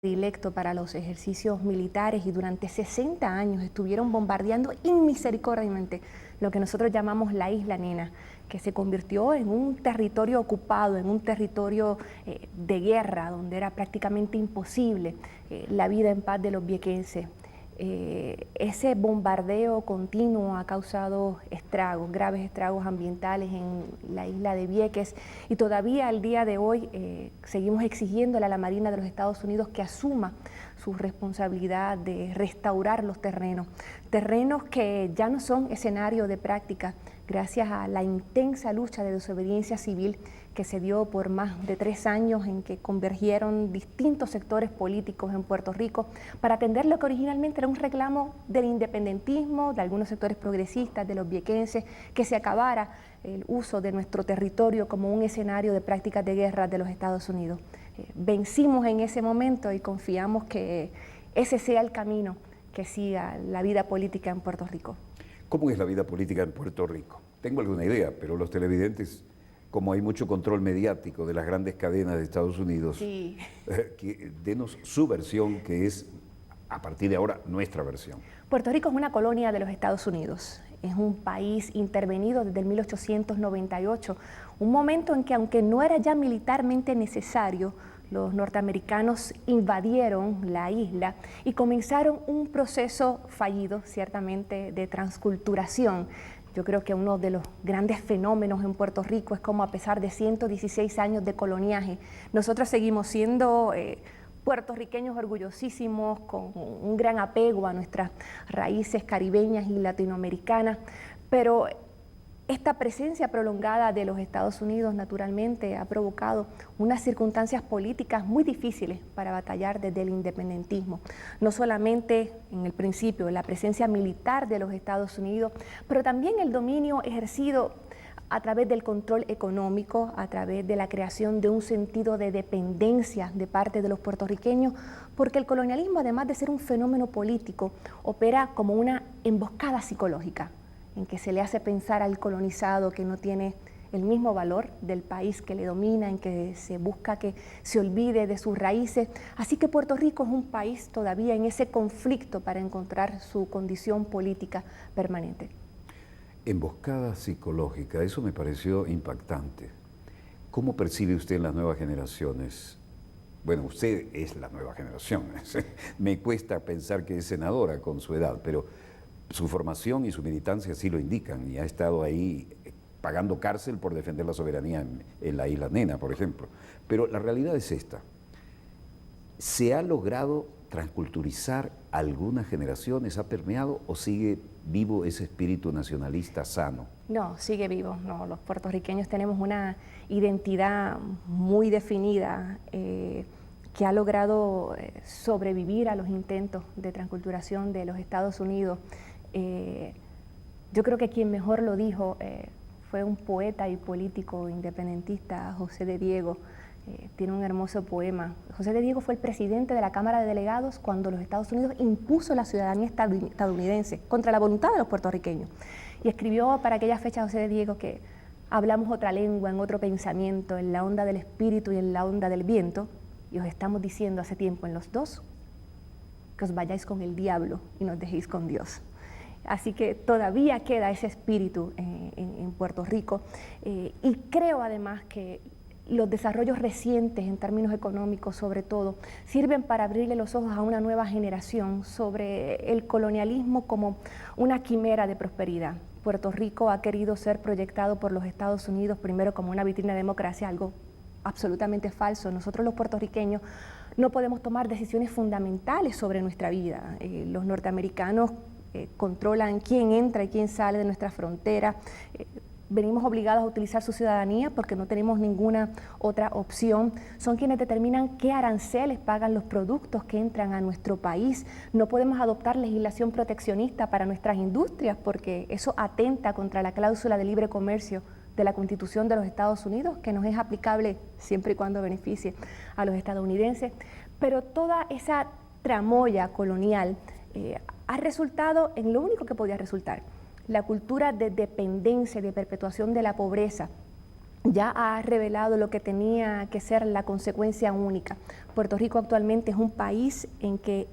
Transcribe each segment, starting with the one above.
predilecto para los ejercicios militares y durante 60 años estuvieron bombardeando inmisericordiamente lo que nosotros llamamos la Isla Nena, que se convirtió en un territorio ocupado, en un territorio de guerra, donde era prácticamente imposible la vida en paz de los viequenses. Ese bombardeo continuo ha causado estragos, graves estragos ambientales en la isla de Vieques, y todavía al día de hoy seguimos exigiéndole a la Marina de los Estados Unidos que asuma su responsabilidad de restaurar los terrenos que ya no son escenario de práctica gracias a la intensa lucha de desobediencia civil que se dio por más de 3 años, en que convergieron distintos sectores políticos en Puerto Rico para atender lo que originalmente era un reclamo del independentismo, de algunos sectores progresistas, de los viequenses, que se acabara el uso de nuestro territorio como un escenario de prácticas de guerra de los Estados Unidos. Vencimos en ese momento y confiamos que ese sea el camino que siga la vida política en Puerto Rico. ¿Cómo es la vida política en Puerto Rico? Tengo alguna idea, pero los televidentes, como hay mucho control mediático de las grandes cadenas de Estados Unidos, sí. Denos su versión, que es, a partir de ahora, nuestra versión. Puerto Rico es una colonia de los Estados Unidos. Es un país intervenido desde el 1898, un momento en que, aunque no era ya militarmente necesario, los norteamericanos invadieron la isla y comenzaron un proceso fallido, ciertamente, de transculturación. Yo creo que uno de los grandes fenómenos en Puerto Rico es como, a pesar de 116 años de coloniaje, nosotros seguimos siendo puertorriqueños orgullosísimos, con un gran apego a nuestras raíces caribeñas y latinoamericanas, pero esta presencia prolongada de los Estados Unidos naturalmente ha provocado unas circunstancias políticas muy difíciles para batallar desde el independentismo. No solamente en el principio la presencia militar de los Estados Unidos, pero también el dominio ejercido a través del control económico, a través de la creación de un sentido de dependencia de parte de los puertorriqueños, porque el colonialismo, además de ser un fenómeno político, opera como una emboscada psicológica, en que se le hace pensar al colonizado que no tiene el mismo valor del país que le domina, en que se busca que se olvide de sus raíces. Así que Puerto Rico es un país todavía en ese conflicto para encontrar su condición política permanente. Emboscada psicológica, eso me pareció impactante. ¿Cómo percibe usted las nuevas generaciones? Bueno, usted es la nueva generación. Me cuesta pensar que es senadora con su edad, pero su formación y su militancia sí lo indican, y ha estado ahí pagando cárcel por defender la soberanía en la Isla Nena, por ejemplo. Pero la realidad es esta: ¿se ha logrado transculturizar algunas generaciones? ¿Ha permeado o sigue vivo ese espíritu nacionalista sano? No, sigue vivo. No, los puertorriqueños tenemos una identidad muy definida que ha logrado sobrevivir a los intentos de transculturación de los Estados Unidos. Yo creo que quien mejor lo dijo fue un poeta y político independentista, José de Diego. Tiene un hermoso poema. José de Diego fue el presidente de la Cámara de Delegados cuando los Estados Unidos impuso la ciudadanía estadounidense contra la voluntad de los puertorriqueños. Y escribió para aquella fecha José de Diego que hablamos otra lengua, en otro pensamiento, en la onda del espíritu y en la onda del viento, y os estamos diciendo hace tiempo en los dos que os vayáis con el diablo y nos dejéis con Dios. Así que todavía queda ese espíritu en Puerto Rico, y creo además que los desarrollos recientes en términos económicos, sobre todo, sirven para abrirle los ojos a una nueva generación sobre el colonialismo como una quimera de prosperidad. Puerto Rico ha querido ser proyectado por los Estados Unidos primero como una vitrina de democracia, algo absolutamente falso. Nosotros los puertorriqueños no podemos tomar decisiones fundamentales sobre nuestra vida. Los norteamericanos controlan quién entra y quién sale de nuestra frontera. Venimos obligados a utilizar su ciudadanía porque no tenemos ninguna otra opción. Son quienes determinan qué aranceles pagan los productos que entran a nuestro país. No podemos adoptar legislación proteccionista para nuestras industrias porque eso atenta contra la cláusula de libre comercio de la Constitución de los Estados Unidos, que nos es aplicable siempre y cuando beneficie a los estadounidenses. Pero toda esa tramoya colonial ha resultado en lo único que podía resultar: la cultura de dependencia y de perpetuación de la pobreza, ya ha revelado lo que tenía que ser la consecuencia única. Puerto Rico actualmente es un país en que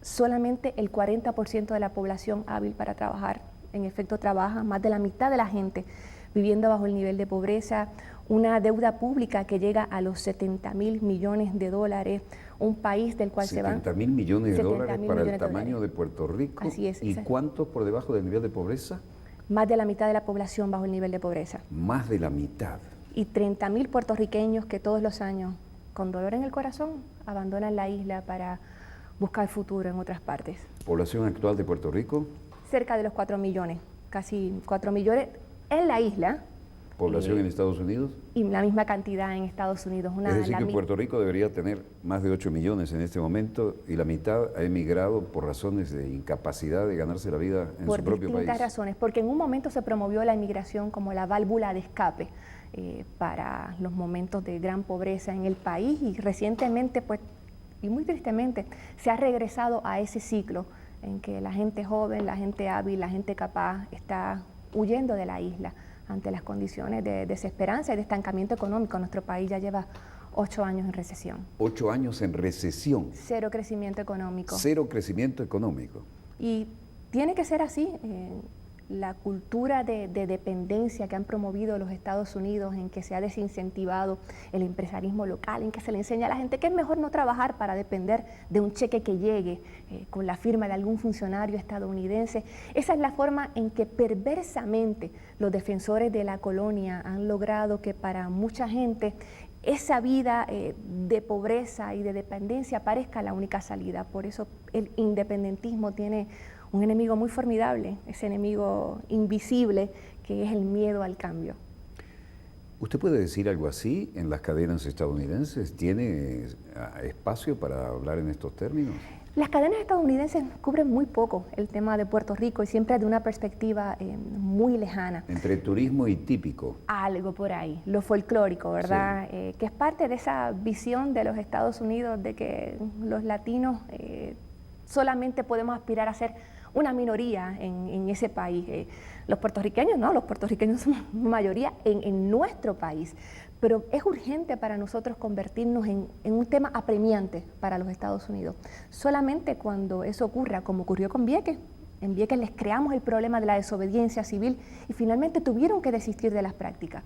solamente el 40% de la población hábil para trabajar, en efecto trabaja, más de la mitad de la gente viviendo bajo el nivel de pobreza, una deuda pública que llega a los 70.000 millones de dólares, un país del cual se van... 70.000 millones de dólares para el tamaño dólares de Puerto Rico. Así es. ¿Y cuántos por debajo del nivel de pobreza? Más de la mitad de la población bajo el nivel de pobreza. Más de la mitad. Y 30.000 puertorriqueños que todos los años, con dolor en el corazón, abandonan la isla para buscar futuro en otras partes. ¿Población actual de Puerto Rico? Cerca de los 4 millones, casi 4 millones en la isla. ¿Población en Estados Unidos? Y la misma cantidad en Estados Unidos. Es decir, que Puerto Rico debería tener más de 8 millones en este momento y la mitad ha emigrado por razones de incapacidad de ganarse la vida en su propio país. Por distintas razones, porque en un momento se promovió la inmigración como la válvula de escape para los momentos de gran pobreza en el país y recientemente, pues, y muy tristemente, se ha regresado a ese ciclo en que la gente joven, la gente hábil, la gente capaz está huyendo de la isla ante las condiciones de desesperanza y de estancamiento económico. Nuestro país ya lleva 8 años en recesión. 8 años en recesión. Cero crecimiento económico. Cero crecimiento económico. Y tiene que ser así. La cultura de dependencia que han promovido los Estados Unidos, en que se ha desincentivado el empresarismo local, en que se le enseña a la gente que es mejor no trabajar para depender de un cheque que llegue con la firma de algún funcionario estadounidense. Esa es la forma en que perversamente los defensores de la colonia han logrado que para mucha gente esa vida de pobreza y de dependencia parezca la única salida. Por eso el independentismo tiene un enemigo muy formidable, ese enemigo invisible que es el miedo al cambio. ¿Usted puede decir algo así en las cadenas estadounidenses? ¿Tiene espacio para hablar en estos términos? Las cadenas estadounidenses cubren muy poco el tema de Puerto Rico y siempre de una perspectiva muy lejana. Entre turismo y típico. Algo por ahí, lo folclórico, ¿verdad? Sí. Que es parte de esa visión de los Estados Unidos de que los latinos solamente podemos aspirar a ser una minoría en ese país. Los puertorriqueños no, los puertorriqueños somos mayoría en nuestro país, pero es urgente para nosotros convertirnos en un tema apremiante para los Estados Unidos. Solamente cuando eso ocurra, como ocurrió con Vieques, en Vieques les creamos el problema de la desobediencia civil y finalmente tuvieron que desistir de las prácticas.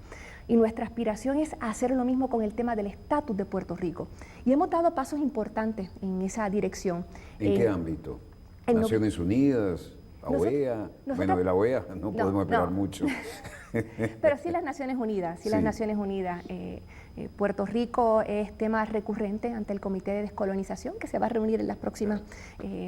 Y nuestra aspiración es hacer lo mismo con el tema del estatus de Puerto Rico. Y hemos dado pasos importantes en esa dirección. ¿En qué ámbito? ¿Naciones Unidas? ¿OEA? Bueno, de la OEA no podemos esperar mucho. Pero sí las Naciones Unidas, las Naciones Unidas. Puerto Rico es tema recurrente ante el Comité de Descolonización que se va a reunir en las próximas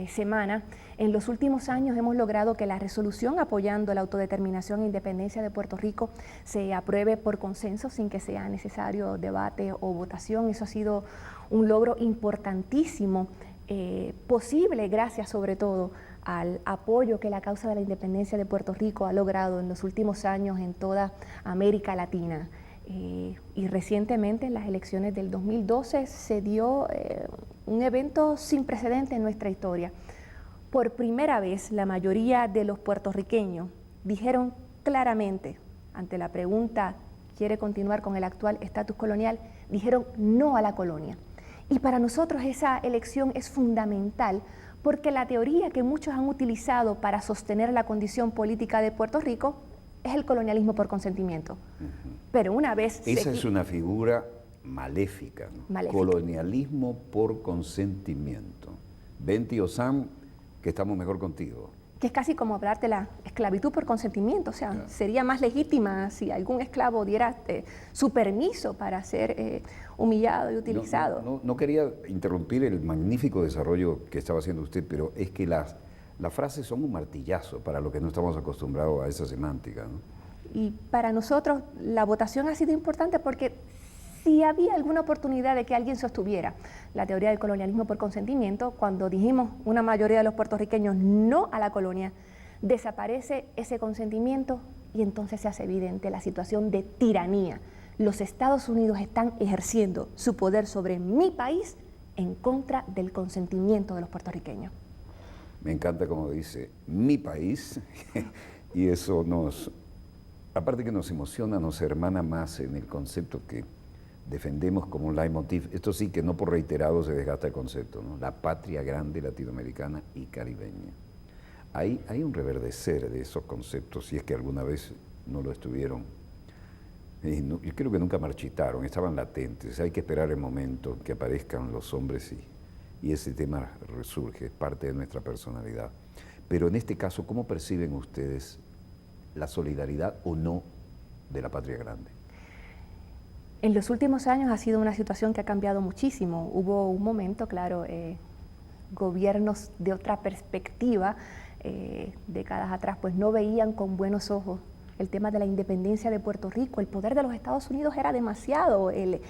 semanas. En los últimos años hemos logrado que la resolución apoyando la autodeterminación e independencia de Puerto Rico se apruebe por consenso sin que sea necesario debate o votación. Eso ha sido un logro importantísimo, posible gracias sobre todo al apoyo que la causa de la independencia de Puerto Rico ha logrado en los últimos años en toda América Latina. Y recientemente en las elecciones del 2012 se dio un evento sin precedente en nuestra historia. Por primera vez la mayoría de los puertorriqueños dijeron claramente ante la pregunta ¿quiere continuar con el actual estatus colonial? Dijeron no a la colonia. Y para nosotros esa elección es fundamental porque la teoría que muchos han utilizado para sostener la condición política de Puerto Rico es el colonialismo por consentimiento. Pero una vez... Esa es una figura maléfica, ¿no? Maléfica. Colonialismo por consentimiento. Ven, tío Sam, que estamos mejor contigo. Que es casi como hablar de la esclavitud por consentimiento, o sea, claro, sería más legítima si algún esclavo diera su permiso para ser humillado y utilizado. No quería interrumpir el magnífico desarrollo que estaba haciendo usted, pero es que las frases son un martillazo para los que no estamos acostumbrados a esa semántica, ¿no? Y para nosotros la votación ha sido importante porque si había alguna oportunidad de que alguien sostuviera la teoría del colonialismo por consentimiento, cuando dijimos una mayoría de los puertorriqueños no a la colonia, desaparece ese consentimiento y entonces se hace evidente la situación de tiranía. Los Estados Unidos están ejerciendo su poder sobre mi país en contra del consentimiento de los puertorriqueños. Me encanta como dice mi país y eso nos aparte que nos emociona, nos hermana más en el concepto que defendemos como un leitmotiv, esto sí que no por reiterado se desgasta el concepto, ¿no? La patria grande latinoamericana y caribeña. Hay un reverdecer de esos conceptos, si es que alguna vez no lo estuvieron. Yo creo que nunca marchitaron, estaban latentes. Hay que esperar el momento que aparezcan los hombres y ese tema resurge, es parte de nuestra personalidad. Pero en este caso, ¿cómo perciben ustedes la solidaridad o no de la patria grande? En los últimos años ha sido una situación que ha cambiado muchísimo. Hubo un momento, claro, gobiernos de otra perspectiva, décadas atrás, pues no veían con buenos ojos el tema de la independencia de Puerto Rico. El poder de los Estados Unidos era demasiado, el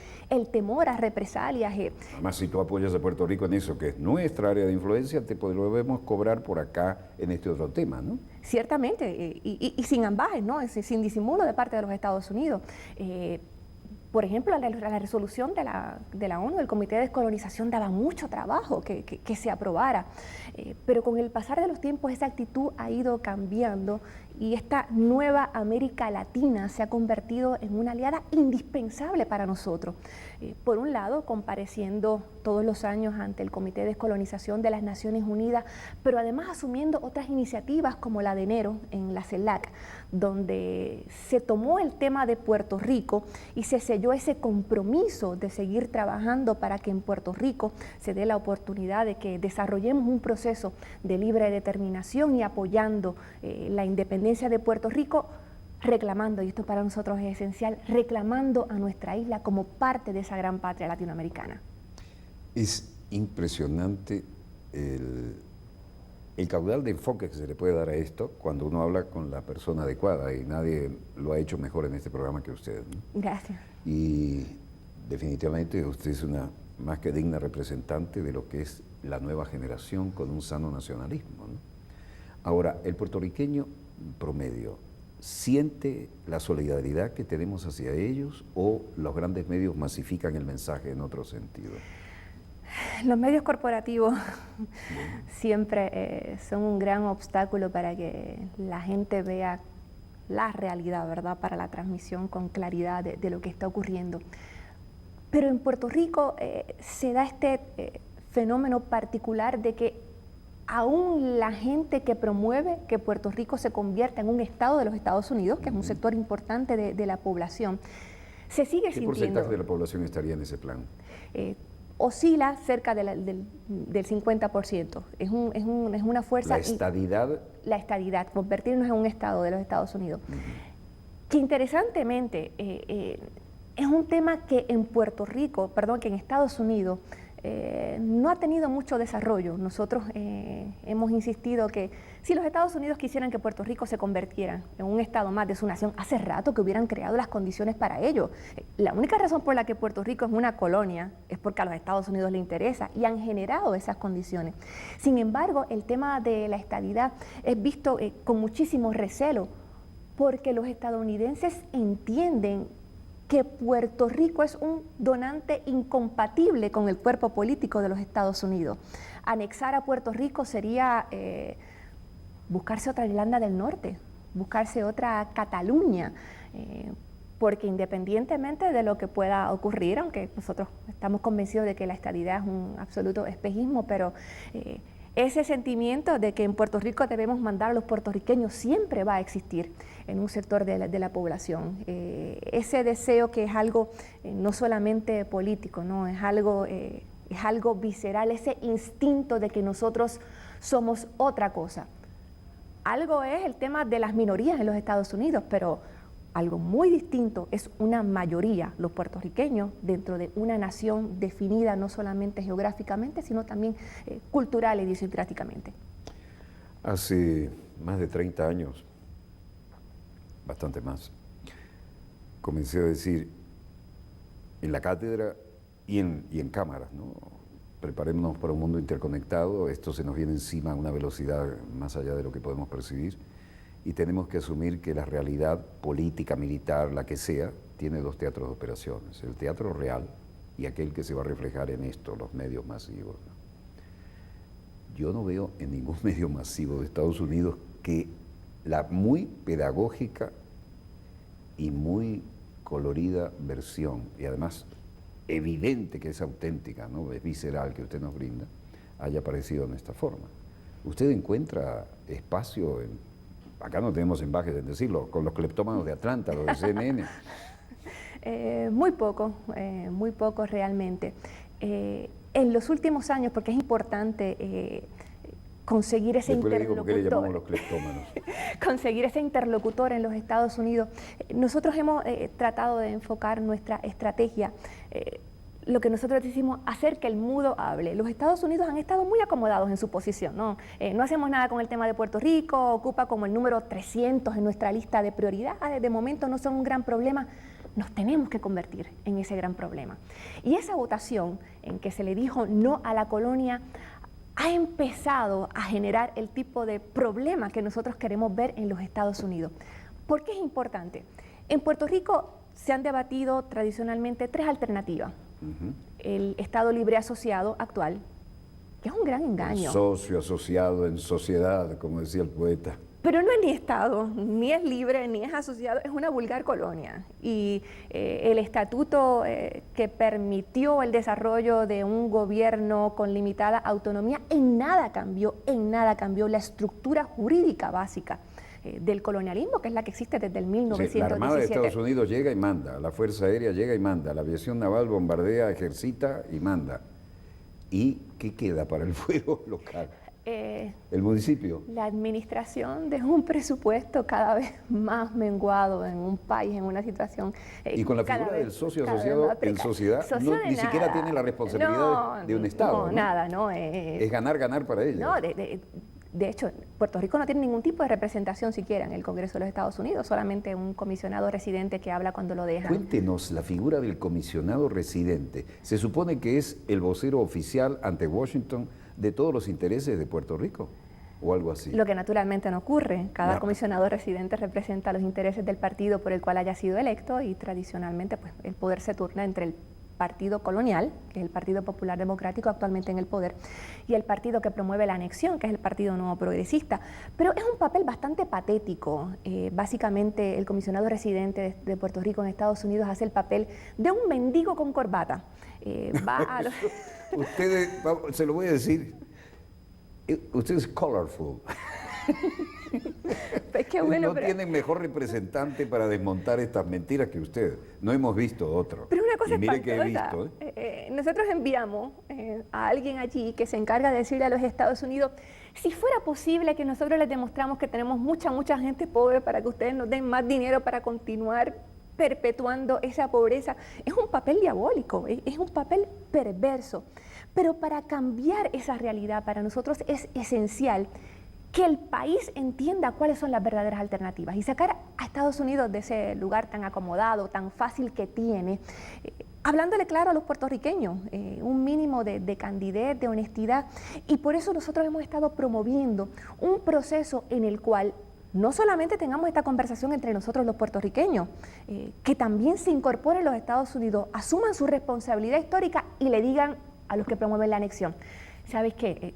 temor a represalias. Además, si tú apoyas a Puerto Rico en eso, que es nuestra área de influencia, te podemos cobrar por acá en este otro tema, ¿no? Ciertamente, y sin ambajes, ¿no? Sin disimulo de parte de los Estados Unidos. Por ejemplo, la resolución de la ONU, el Comité de Descolonización, daba mucho trabajo que se aprobara, pero con el pasar de los tiempos esa actitud ha ido cambiando y esta nueva América Latina se ha convertido en una aliada indispensable para nosotros. Por un lado, compareciendo todos los años ante el Comité de Descolonización de las Naciones Unidas, pero además asumiendo otras iniciativas como la de enero en la CELAC, donde se tomó el tema de Puerto Rico y se selló ese compromiso de seguir trabajando para que en Puerto Rico se dé la oportunidad de que desarrollemos un proceso de libre determinación y apoyando la independencia de Puerto Rico, reclamando, y esto para nosotros es esencial, reclamando a nuestra isla como parte de esa gran patria latinoamericana. Es impresionante el caudal de enfoque que se le puede dar a esto cuando uno habla con la persona adecuada, y nadie lo ha hecho mejor en este programa que usted, ¿no? Gracias. Y definitivamente usted es una más que digna representante de lo que es la nueva generación con un sano nacionalismo, ¿no? Ahora, el puertorriqueño promedio, ¿siente la solidaridad que tenemos hacia ellos o los grandes medios masifican el mensaje en otro sentido? Los medios corporativos siempre son un gran obstáculo para que la gente vea la realidad, ¿verdad? Para la transmisión con claridad de lo que está ocurriendo. Pero en Puerto Rico se da este fenómeno particular de que aún la gente que promueve que Puerto Rico se convierta en un estado de los Estados Unidos, que es un sector importante de la población, se sigue sintiendo... ¿Qué porcentaje de la población estaría en ese plan? Oscila cerca del 50%. Es una fuerza... ¿La estadidad? La estadidad, convertirnos en un estado de los Estados Unidos. Que interesantemente es un tema que en Puerto Rico, perdón, que en Estados Unidos no ha tenido mucho desarrollo. Nosotros hemos insistido que si los Estados Unidos quisieran que Puerto Rico se convirtiera en un estado más de su nación, hace rato que hubieran creado las condiciones para ello. La única razón por la que Puerto Rico es una colonia es porque a los Estados Unidos le interesa y han generado esas condiciones. Sin embargo, el tema de la estadidad es visto con muchísimo recelo porque los estadounidenses entienden que Puerto Rico es un donante incompatible con el cuerpo político de los Estados Unidos. Anexar a Puerto Rico sería buscarse otra Irlanda del Norte, buscarse otra Cataluña, porque independientemente de lo que pueda ocurrir, aunque nosotros estamos convencidos de que la estadidad es un absoluto espejismo, pero ese sentimiento de que en Puerto Rico debemos mandar a los puertorriqueños siempre va a existir en un sector de la población. Ese deseo que es algo no solamente político, ¿no? Es algo visceral, ese instinto de que nosotros somos otra cosa. Algo es el tema de las minorías en los Estados Unidos, pero algo muy distinto es una mayoría, los puertorriqueños, dentro de una nación definida no solamente geográficamente, sino también cultural y idiosincráticamente. Hace más de 30 años, bastante más, comencé a decir en la cátedra y en cámaras, ¿no? Preparémonos para un mundo interconectado, esto se nos viene encima a una velocidad más allá de lo que podemos percibir. Y tenemos que asumir que la realidad política, militar, la que sea, tiene dos teatros de operaciones. El teatro real y aquel que se va a reflejar en esto, los medios masivos. Yo no veo en ningún medio masivo de Estados Unidos que la muy pedagógica y muy colorida versión, y además evidente que es auténtica, ¿no? Es visceral que usted nos brinda, haya aparecido en esta forma. ¿Usted encuentra espacio acá no tenemos embajes en decirlo, con los cleptómanos de Atlanta, los de CNN? Muy poco realmente. En los últimos años, porque es importante conseguir ese Después interlocutor. le digo por qué le llamamos los cleptómanos. Conseguir ese interlocutor en los Estados Unidos. Nosotros hemos tratado de enfocar nuestra estrategia, lo que nosotros decimos, hacer que el mudo hable. Los Estados Unidos han estado muy acomodados en su posición, ¿no? No hacemos nada con el tema de Puerto Rico, ocupa como el número 300 en nuestra lista de prioridades, de momento no son un gran problema. Nos tenemos que convertir en ese gran problema. Y esa votación en que se le dijo no a la colonia ha empezado a generar el tipo de problema que nosotros queremos ver en los Estados Unidos. ¿Por qué es importante? En Puerto Rico se han debatido tradicionalmente tres alternativas. El Estado Libre Asociado actual, que es un gran engaño. El socio asociado en sociedad, como decía el poeta. Pero no es ni Estado, ni es libre, ni es asociado, es una vulgar colonia. Y el estatuto que permitió el desarrollo de un gobierno con limitada autonomía en nada cambió la estructura jurídica básica del colonialismo, que es la que existe desde el 1917. La Armada de Estados Unidos llega y manda, la Fuerza Aérea llega y manda, la aviación naval bombardea, ejercita y manda. ¿Y qué queda para el fuero local? El municipio. La administración de un presupuesto cada vez más menguado en un país, en una situación. Y con la figura del socio asociado en sociedad, ni siquiera tiene la responsabilidad de un Estado. No, nada, no. Es ganar, ganar para ellos. No, de hecho, Puerto Rico no tiene ningún tipo de representación siquiera en el Congreso de los Estados Unidos, solamente un comisionado residente que habla cuando lo dejan. Cuéntenos la figura del comisionado residente. Se supone que es el vocero oficial ante Washington de todos los intereses de Puerto Rico, o algo así. Lo que naturalmente no ocurre. Cada comisionado residente representa los intereses del partido por el cual haya sido electo y tradicionalmente pues, el poder se turna entre el partido colonial, que es el Partido Popular Democrático actualmente en el poder, y el partido que promueve la anexión, que es el Partido Nuevo Progresista. Pero es un papel bastante patético. Básicamente el comisionado residente de Puerto Rico en Estados Unidos hace el papel de un mendigo con corbata. Ustedes, se lo voy a decir, usted es colorful. Pues qué bueno, no tienen mejor representante para desmontar estas mentiras que usted. No hemos visto otro. Pero una cosa y mire que he espantosa. visto. Nosotros enviamos a alguien allí que se encarga de decirle a los Estados Unidos, si fuera posible que nosotros les demostramos que tenemos mucha gente pobre para que ustedes nos den más dinero para continuar perpetuando esa pobreza. Es un papel diabólico, es un papel perverso. Pero para cambiar esa realidad, para nosotros es esencial que el país entienda cuáles son las verdaderas alternativas y sacar a Estados Unidos de ese lugar tan acomodado, tan fácil que tiene, hablándole claro a los puertorriqueños, un mínimo de candidez, de honestidad, y por eso nosotros hemos estado promoviendo un proceso en el cual no solamente tengamos esta conversación entre nosotros los puertorriqueños, que también se incorporen los Estados Unidos, asuman su responsabilidad histórica y le digan a los que promueven la anexión, ¿sabes qué?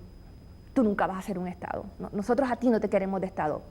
Tú nunca vas a ser un Estado. Nosotros a ti no te queremos de Estado.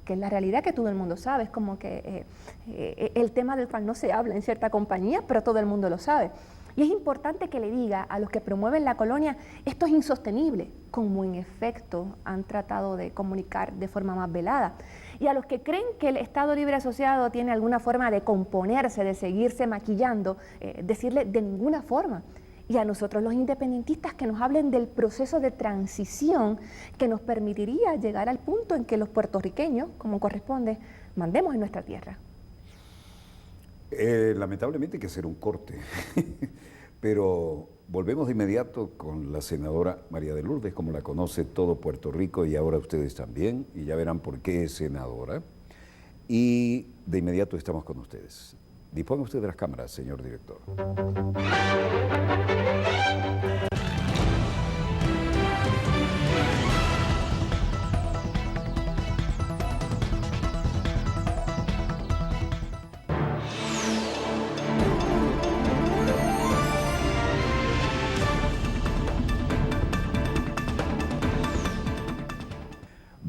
Que es la realidad que todo el mundo sabe. Es como que el tema del cual no se habla en cierta compañía, pero todo el mundo lo sabe. Y es importante que le diga a los que promueven la colonia, esto es insostenible, como en efecto han tratado de comunicar de forma más velada. Y a los que creen que el Estado Libre Asociado tiene alguna forma de componerse, de seguirse maquillando, decirle de ninguna forma. Y a nosotros los independentistas que nos hablen del proceso de transición que nos permitiría llegar al punto en que los puertorriqueños, como corresponde, mandemos en nuestra tierra. Lamentablemente hay que hacer un corte, pero volvemos de inmediato con la senadora María de Lourdes, como la conoce todo Puerto Rico y ahora ustedes también, y ya verán por qué es senadora. Y de inmediato estamos con ustedes. Disponga usted de las cámaras, señor director.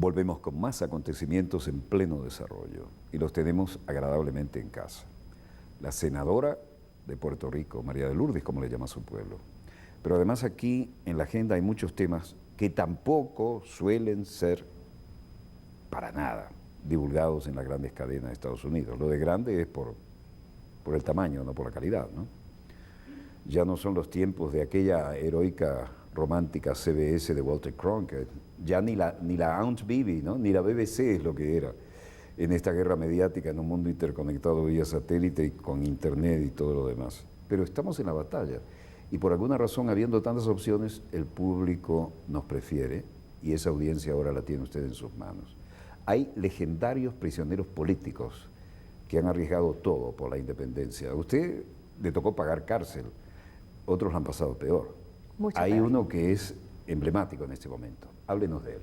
Volvemos con más acontecimientos en pleno desarrollo y los tenemos agradablemente en casa. La senadora de Puerto Rico, María de Lourdes, como le llama a su pueblo. Pero además aquí en la agenda hay muchos temas que tampoco suelen ser para nada divulgados en las grandes cadenas de Estados Unidos. Lo de grande es por el tamaño, no por la calidad, ¿no? Ya no son los tiempos de aquella heroica romántica CBS de Walter Cronkite, ya ni la Aunt Bibi, ¿no? Ni la BBC es lo que era en esta guerra mediática en un mundo interconectado vía satélite y con internet y todo lo demás. Pero estamos en la batalla y por alguna razón, habiendo tantas opciones, el público nos prefiere y esa audiencia ahora la tiene usted en sus manos. Hay legendarios prisioneros políticos que han arriesgado todo por la independencia. A usted le tocó pagar cárcel, otros lo han pasado peor. Mucho Hay peor. uno que es emblemático en este momento. Háblenos de él.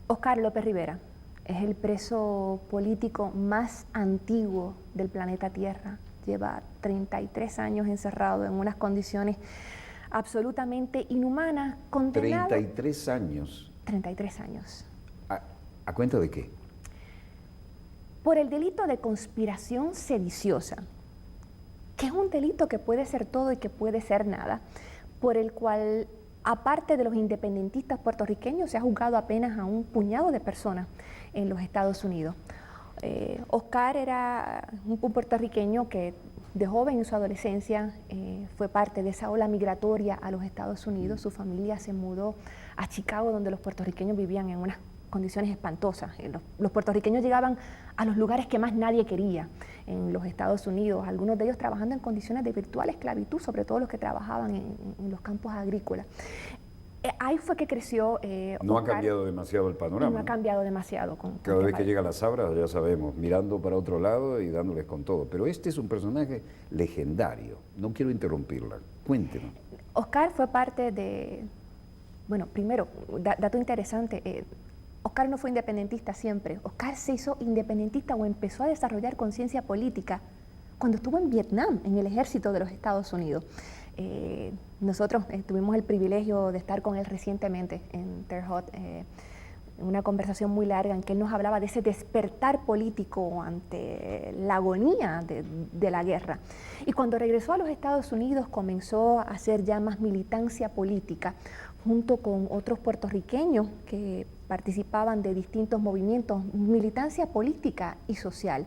Oscar López Rivera es el preso político más antiguo del planeta Tierra. Lleva 33 años encerrado en unas condiciones absolutamente inhumanas, condenado... 33 años. 33 años. ¿A cuenta de qué? Por el delito de conspiración sediciosa, que es un delito que puede ser todo y que puede ser nada, por el cual, aparte de los independentistas puertorriqueños, se ha juzgado apenas a un puñado de personas en los Estados Unidos. Oscar era un puertorriqueño que de joven en su adolescencia fue parte de esa ola migratoria a los Estados Unidos. Su familia se mudó a Chicago, donde los puertorriqueños vivían en unas condiciones espantosas. Los puertorriqueños llegaban a los lugares que más nadie quería en los Estados Unidos, algunos de ellos trabajando en condiciones de virtual esclavitud, sobre todo los que trabajaban en los campos agrícolas. Ahí fue que creció No Oscar, ha cambiado demasiado el panorama. no ha cambiado demasiado. Cada vez que llega la Sabra, ya sabemos, mirando para otro lado y dándoles con todo. Pero este es un personaje legendario. No quiero interrumpirla. Cuéntenos. Oscar fue parte de... Bueno, primero, dato interesante, Oscar no fue independentista siempre. Oscar se hizo independentista o empezó a desarrollar conciencia política cuando estuvo en Vietnam, en el ejército de los Estados Unidos. Nosotros tuvimos el privilegio de estar con él recientemente en Terre Haute, en una conversación muy larga en que él nos hablaba de ese despertar político ante la agonía de la guerra. Y cuando regresó a los Estados Unidos comenzó a hacer ya más militancia política, junto con otros puertorriqueños que participaban de distintos movimientos, militancia política y social.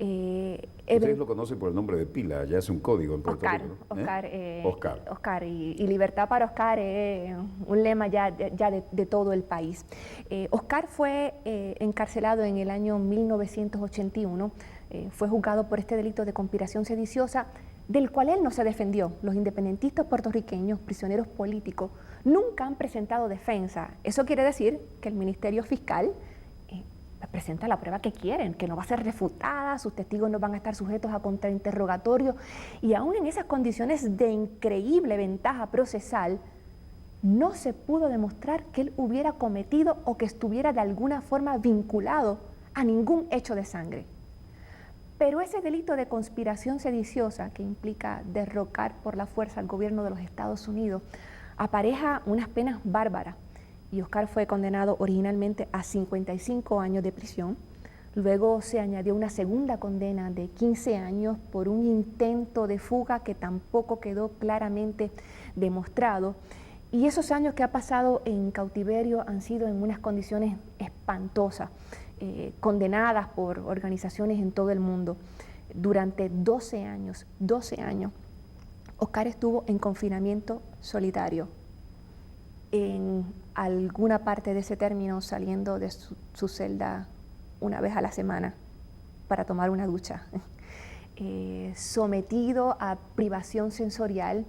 Ustedes lo conocen por el nombre de pila, ya es un código en Puerto Rico, ¿no? Oscar. Y libertad para Oscar es un lema ya de todo el país. Oscar fue encarcelado en el año 1981, fue juzgado por este delito de conspiración sediciosa, del cual él no se defendió. Los independentistas puertorriqueños, prisioneros políticos, nunca han presentado defensa. Eso quiere decir que el Ministerio Fiscal presenta la prueba que quieren, que no va a ser refutada, sus testigos no van a estar sujetos a contrainterrogatorio, y aún en esas condiciones de increíble ventaja procesal, no se pudo demostrar que él hubiera cometido o que estuviera de alguna forma vinculado a ningún hecho de sangre. Pero ese delito de conspiración sediciosa, que implica derrocar por la fuerza al gobierno de los Estados Unidos, apareja unas penas bárbaras. Y Oscar fue condenado originalmente a 55 años de prisión. Luego se añadió una segunda condena de 15 años por un intento de fuga que tampoco quedó claramente demostrado. Y esos años que ha pasado en cautiverio han sido en unas condiciones espantosas, condenadas por organizaciones en todo el mundo. Durante 12 años, Oscar estuvo en confinamiento solitario. En alguna parte de ese término saliendo de su celda una vez a la semana para tomar una ducha, sometido a privación sensorial,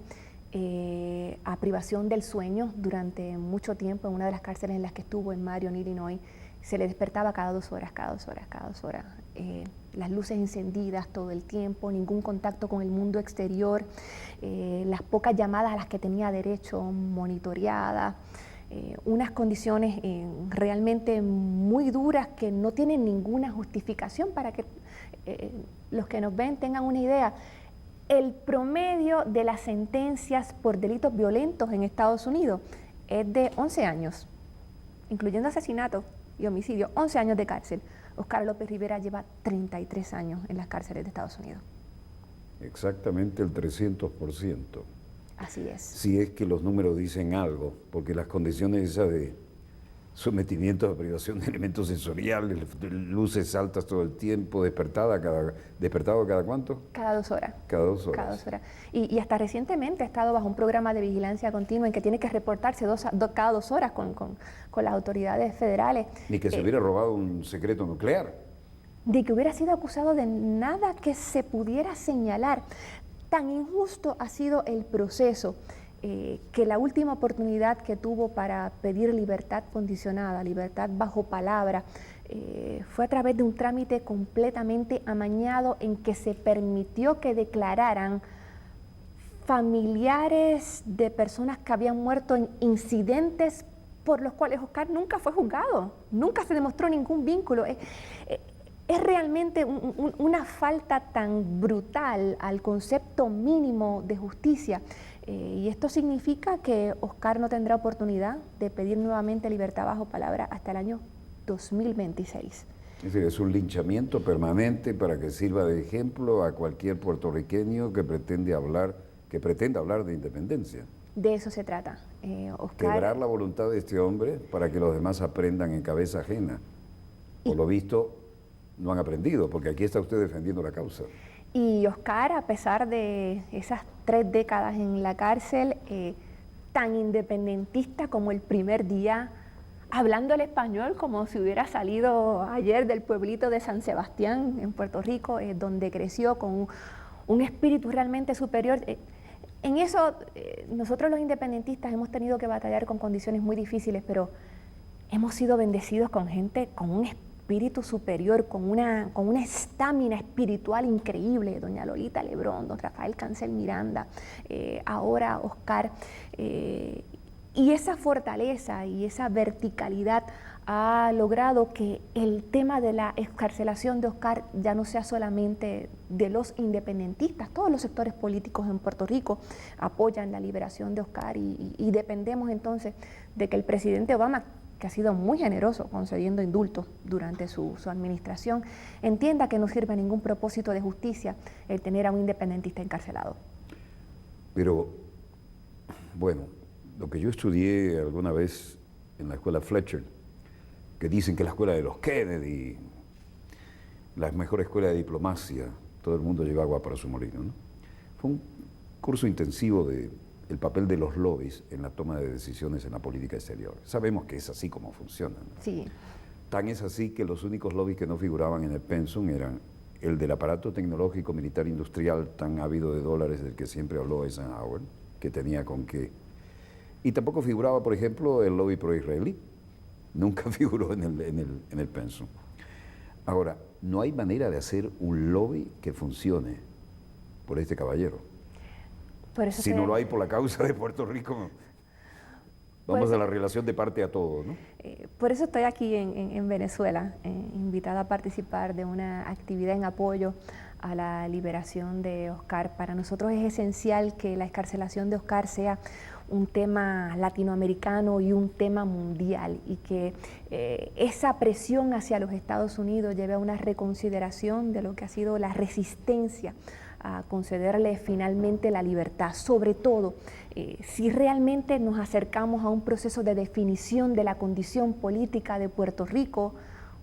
a privación del sueño durante mucho tiempo en una de las cárceles en las que estuvo en Marion, Illinois. Se le despertaba cada dos horas, las luces encendidas todo el tiempo, ningún contacto con el mundo exterior, las pocas llamadas a las que tenía derecho monitoreadas, unas condiciones realmente muy duras que no tienen ninguna justificación. Para que los que nos ven tengan una idea, el promedio de las sentencias por delitos violentos en Estados Unidos es de 11 años, incluyendo asesinatos. y homicidio, 11 años de cárcel. Oscar López Rivera lleva 33 años en las cárceles de Estados Unidos. Exactamente el 300%. Así es. Si es que los números dicen algo, porque las condiciones esas de sometimiento a privación de elementos sensoriales, luces altas todo el tiempo, despertado cada ¿cuánto? Cada 2 horas. Cada 2 horas. Cada 2 horas. Y hasta recientemente ha estado bajo un programa de vigilancia continua en que tiene que reportarse cada 2 horas con las autoridades federales. Ni que se hubiera robado un secreto nuclear. De que hubiera sido acusado de nada que se pudiera señalar. Tan injusto ha sido el proceso que la última oportunidad que tuvo para pedir libertad condicionada, libertad bajo palabra, fue a través de un trámite completamente amañado en que se permitió que declararan familiares de personas que habían muerto en incidentes por los cuales Oscar nunca fue juzgado, nunca se demostró ningún vínculo. Es realmente una falta tan brutal al concepto mínimo de justicia. Y esto significa que Oscar no tendrá oportunidad de pedir nuevamente libertad bajo palabra hasta el año 2026. Es decir, es un linchamiento permanente para que sirva de ejemplo a cualquier puertorriqueño que pretenda hablar de independencia. De eso se trata. Oscar, quebrar la voluntad de este hombre para que los demás aprendan en cabeza ajena. Por lo visto, no han aprendido, porque aquí está usted defendiendo la causa. Y Oscar, a pesar de esas 3 décadas en la cárcel, tan independentista como el primer día, hablando el español como si hubiera salido ayer del pueblito de San Sebastián, en Puerto Rico, donde creció con un espíritu realmente superior. En eso, nosotros los independentistas hemos tenido que batallar con condiciones muy difíciles, pero hemos sido bendecidos con gente con un espíritu superior, con una estamina espiritual increíble. Doña Lolita Lebrón, don Rafael Cancel Miranda, ahora Oscar. Y esa fortaleza y esa verticalidad ha logrado que el tema de la excarcelación de Oscar ya no sea solamente de los independentistas. Todos los sectores políticos en Puerto Rico apoyan la liberación de Oscar y dependemos entonces de que el presidente Obama, que ha sido muy generoso concediendo indultos durante su administración, entienda que no sirve a ningún propósito de justicia el tener a un independentista encarcelado. Pero, bueno, lo que yo estudié alguna vez en la escuela Fletcher, que dicen que es la escuela de los Kennedy, la mejor escuela de diplomacia, todo el mundo lleva agua para su molino, ¿no? Fue un curso intensivo de el papel de los lobbies en la toma de decisiones en la política exterior. Sabemos que es así como funciona, ¿no? Sí. Tan es así que los únicos lobbies que no figuraban en el pensum eran el del aparato tecnológico militar industrial tan ávido de dólares del que siempre habló Eisenhower, que tenía con qué. Y tampoco figuraba, por ejemplo, el lobby pro-israelí. Nunca figuró en el pensum. Ahora, no hay manera de hacer un lobby que funcione por este caballero. Por eso si no lo hay por la causa de Puerto Rico, vamos a la relación de parte a todo, ¿no? Por eso estoy aquí en Venezuela, invitada a participar de una actividad en apoyo a la liberación de Oscar. Para nosotros es esencial que la excarcelación de Oscar sea un tema latinoamericano y un tema mundial, y que esa presión hacia los Estados Unidos lleve a una reconsideración de lo que ha sido la resistencia a concederle finalmente la libertad, sobre todo si realmente nos acercamos a un proceso de definición de la condición política de Puerto Rico.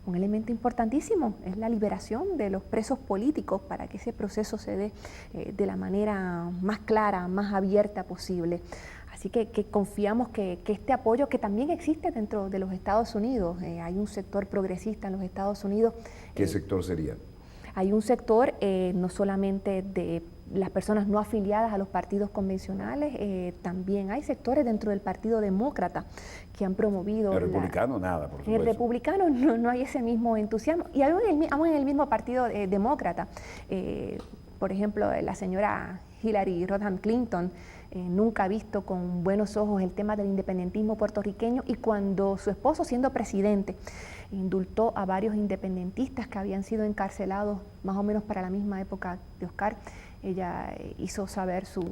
Un elemento importantísimo es la liberación de los presos políticos para que ese proceso se dé de la manera más clara, más abierta posible. Así que confiamos que este apoyo, que también existe dentro de los Estados Unidos, hay un sector progresista en los Estados Unidos. ¿Qué sector sería? Hay un sector no solamente de las personas no afiliadas a los partidos convencionales, también hay sectores dentro del Partido Demócrata que han promovido... El republicano nada, por supuesto. El republicano no hay ese mismo entusiasmo. Y aún en el mismo Partido Demócrata, por ejemplo, la señora Hillary Rodham Clinton nunca ha visto con buenos ojos el tema del independentismo puertorriqueño, y cuando su esposo, siendo presidente, indultó a varios independentistas que habían sido encarcelados más o menos para la misma época de Oscar, ella hizo saber su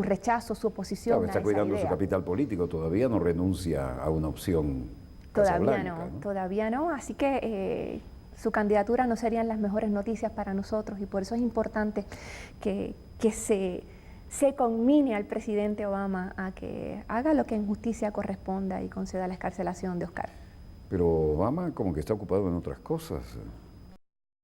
rechazo, su oposición. Claro, está cuidando su capital político, todavía no renuncia a una opción Casablanca, ¿no? Todavía no, así que su candidatura no serían las mejores noticias para nosotros y por eso es importante que se conmine al presidente Obama a que haga lo que en justicia corresponda y conceda la excarcelación de Oscar. Pero Obama como que está ocupado en otras cosas.